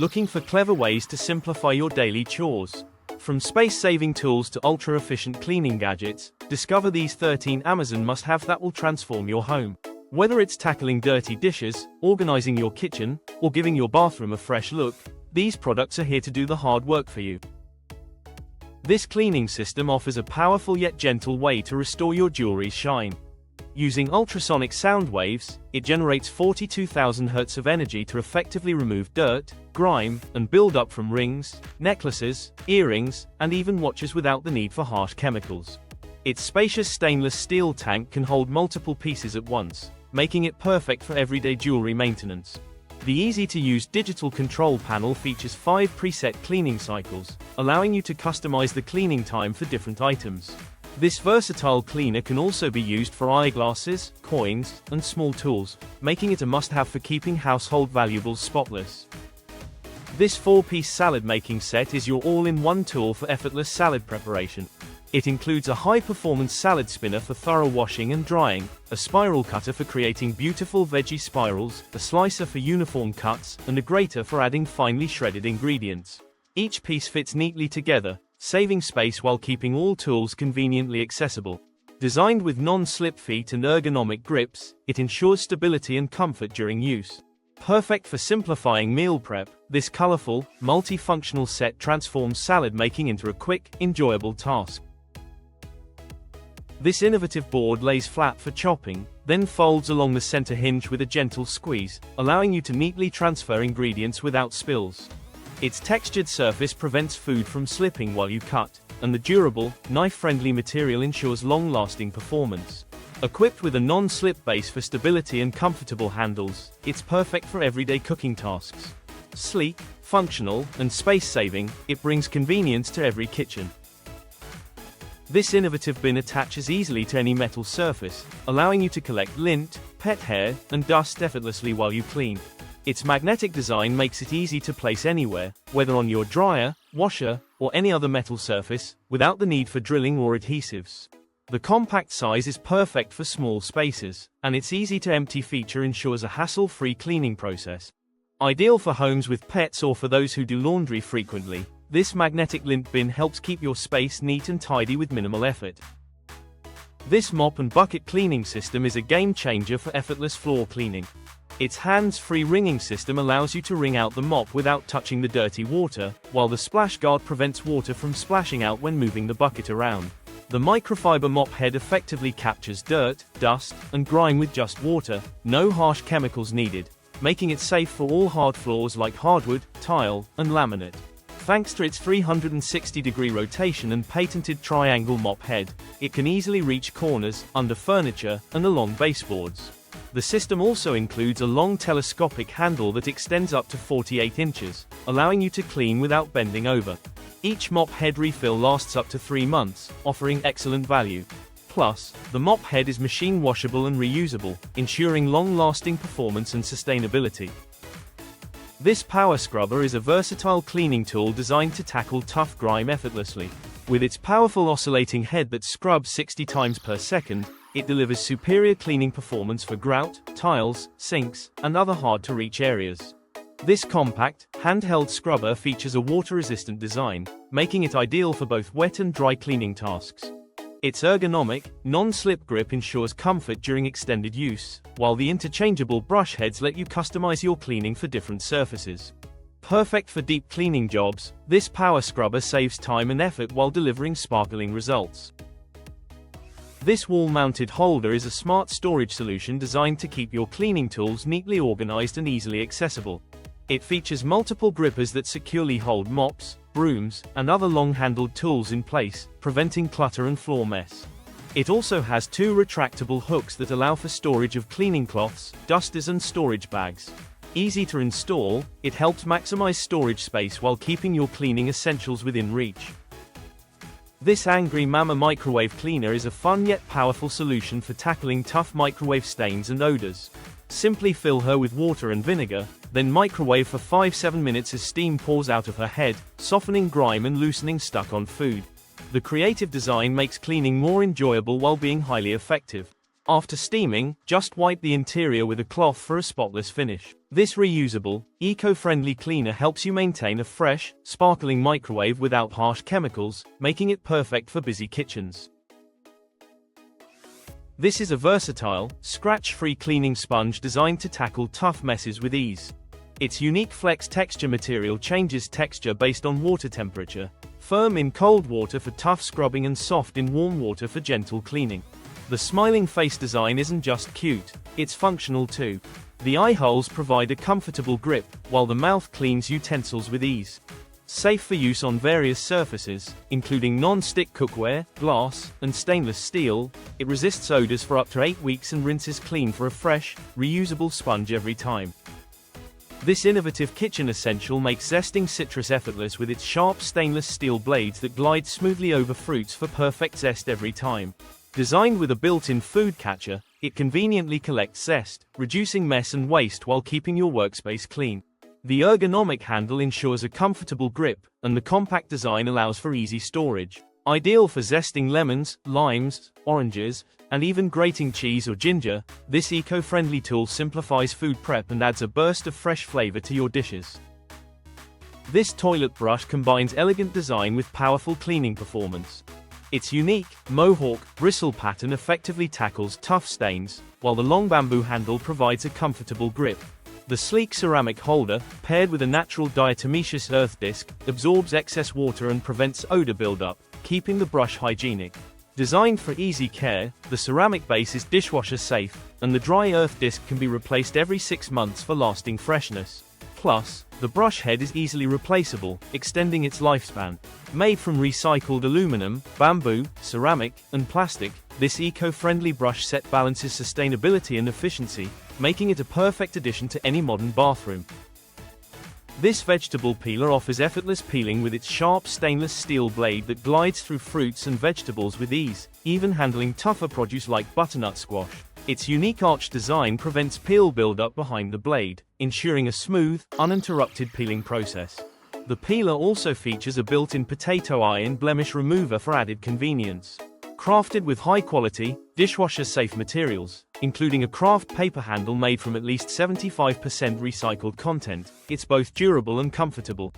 Looking for clever ways to simplify your daily chores? From space-saving tools to ultra-efficient cleaning gadgets, discover these 13 Amazon must-have that will transform your home. Whether it's tackling dirty dishes, organizing your kitchen, or giving your bathroom a fresh look, these products are here to do the hard work for you. This cleaning system offers a powerful yet gentle way to restore your jewelry's shine. Using ultrasonic sound waves, it generates 42,000 Hz of energy to effectively remove dirt, grime, and buildup from rings, necklaces, earrings, and even watches without the need for harsh chemicals. Its spacious stainless steel tank can hold multiple pieces at once, making it perfect for everyday jewelry maintenance. The easy-to-use digital control panel features 5 preset cleaning cycles, allowing you to customize the cleaning time for different items. This versatile cleaner can also be used for eyeglasses, coins, and small tools, making it a must-have for keeping household valuables spotless. This 4-piece salad-making set is your all-in-one tool for effortless salad preparation. It includes a high-performance salad spinner for thorough washing and drying, a spiral cutter for creating beautiful veggie spirals, a slicer for uniform cuts, and a grater for adding finely shredded ingredients. Each piece fits neatly together, saving space while keeping all tools conveniently accessible. Designed with non-slip feet and ergonomic grips, it ensures stability and comfort during use. Perfect for simplifying meal prep, this colorful, multifunctional set transforms salad making into a quick, enjoyable task. This innovative board lays flat for chopping, then folds along the center hinge with a gentle squeeze, allowing you to neatly transfer ingredients without spills. Its textured surface prevents food from slipping while you cut, and the durable, knife-friendly material ensures long-lasting performance. Equipped with a non-slip base for stability and comfortable handles, it's perfect for everyday cooking tasks. Sleek, functional, and space-saving, it brings convenience to every kitchen. This innovative bin attaches easily to any metal surface, allowing you to collect lint, pet hair, and dust effortlessly while you clean. Its magnetic design makes it easy to place anywhere, whether on your dryer, washer, or any other metal surface, without the need for drilling or adhesives. The compact size is perfect for small spaces, and its easy-to-empty feature ensures a hassle-free cleaning process. Ideal for homes with pets or for those who do laundry frequently, this magnetic lint bin helps keep your space neat and tidy with minimal effort. This mop and bucket cleaning system is a game-changer for effortless floor cleaning. Its hands-free wringing system allows you to wring out the mop without touching the dirty water, while the splash guard prevents water from splashing out when moving the bucket around. The microfiber mop head effectively captures dirt, dust, and grime with just water, no harsh chemicals needed, making it safe for all hard floors like hardwood, tile, and laminate. Thanks to its 360-degree rotation and patented triangle mop head, it can easily reach corners, under furniture, and along baseboards. The system also includes a long telescopic handle that extends up to 48 inches, allowing you to clean without bending over. Each mop head refill lasts up to 3 months, offering excellent value. Plus, the mop head is machine washable and reusable, ensuring long-lasting performance and sustainability. This power scrubber is a versatile cleaning tool designed to tackle tough grime effortlessly. With its powerful oscillating head that scrubs 60 times per second, it delivers superior cleaning performance for grout, tiles, sinks, and other hard-to-reach areas. This compact, handheld scrubber features a water-resistant design, making it ideal for both wet and dry cleaning tasks. Its ergonomic, non-slip grip ensures comfort during extended use, while the interchangeable brush heads let you customize your cleaning for different surfaces. Perfect for deep cleaning jobs, this power scrubber saves time and effort while delivering sparkling results. This wall-mounted holder is a smart storage solution designed to keep your cleaning tools neatly organized and easily accessible. It features multiple grippers that securely hold mops, brooms, and other long-handled tools in place, preventing clutter and floor mess. It also has 2 retractable hooks that allow for storage of cleaning cloths, dusters, and storage bags. Easy to install, it helps maximize storage space while keeping your cleaning essentials within reach. This Angry Mama microwave cleaner is a fun yet powerful solution for tackling tough microwave stains and odors. Simply fill her with water and vinegar, then microwave for 5-7 minutes as steam pours out of her head, softening grime and loosening stuck-on food. The creative design makes cleaning more enjoyable while being highly effective. After steaming, just wipe the interior with a cloth for a spotless finish. This reusable, eco-friendly cleaner helps you maintain a fresh, sparkling microwave without harsh chemicals, making it perfect for busy kitchens. This is a versatile, scratch-free cleaning sponge designed to tackle tough messes with ease. Its unique flex texture material changes texture based on water temperature, firm in cold water for tough scrubbing and soft in warm water for gentle cleaning. The smiling face design isn't just cute, it's functional too. The eye holes provide a comfortable grip, while the mouth cleans utensils with ease. Safe for use on various surfaces, including non-stick cookware, glass, and stainless steel, it resists odors for up to 8 weeks and rinses clean for a fresh, reusable sponge every time. This innovative kitchen essential makes zesting citrus effortless with its sharp stainless steel blades that glide smoothly over fruits for perfect zest every time. Designed with a built-in food catcher, it conveniently collects zest, reducing mess and waste while keeping your workspace clean. The ergonomic handle ensures a comfortable grip, and the compact design allows for easy storage. Ideal for zesting lemons, limes, oranges, and even grating cheese or ginger, this eco-friendly tool simplifies food prep and adds a burst of fresh flavor to your dishes. This toilet brush combines elegant design with powerful cleaning performance. Its unique, mohawk, bristle pattern effectively tackles tough stains, while the long bamboo handle provides a comfortable grip. The sleek ceramic holder, paired with a natural diatomaceous earth disc, absorbs excess water and prevents odor buildup, keeping the brush hygienic. Designed for easy care, the ceramic base is dishwasher safe, and the dry earth disc can be replaced every 6 months for lasting freshness. Plus, the brush head is easily replaceable, extending its lifespan. Made from recycled aluminum, bamboo, ceramic, and plastic, this eco-friendly brush set balances sustainability and efficiency, making it a perfect addition to any modern bathroom. This vegetable peeler offers effortless peeling with its sharp stainless steel blade that glides through fruits and vegetables with ease, even handling tougher produce like butternut squash. Its unique arch design prevents peel buildup behind the blade, ensuring a smooth, uninterrupted peeling process. The peeler also features a built-in potato eye and blemish remover for added convenience. Crafted with high-quality, dishwasher-safe materials, including a craft paper handle made from at least 75% recycled content, it's both durable and comfortable.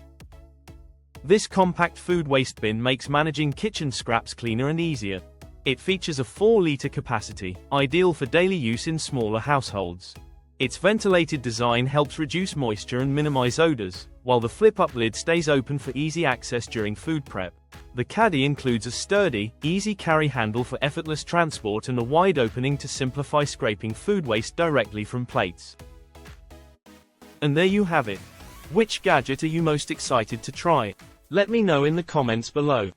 This compact food waste bin makes managing kitchen scraps cleaner and easier. It features a 4-liter capacity, ideal for daily use in smaller households. Its ventilated design helps reduce moisture and minimize odors, while the flip-up lid stays open for easy access during food prep. The caddy includes a sturdy, easy-carry handle for effortless transport and a wide opening to simplify scraping food waste directly from plates. And there you have it. Which gadget are you most excited to try? Let me know in the comments below.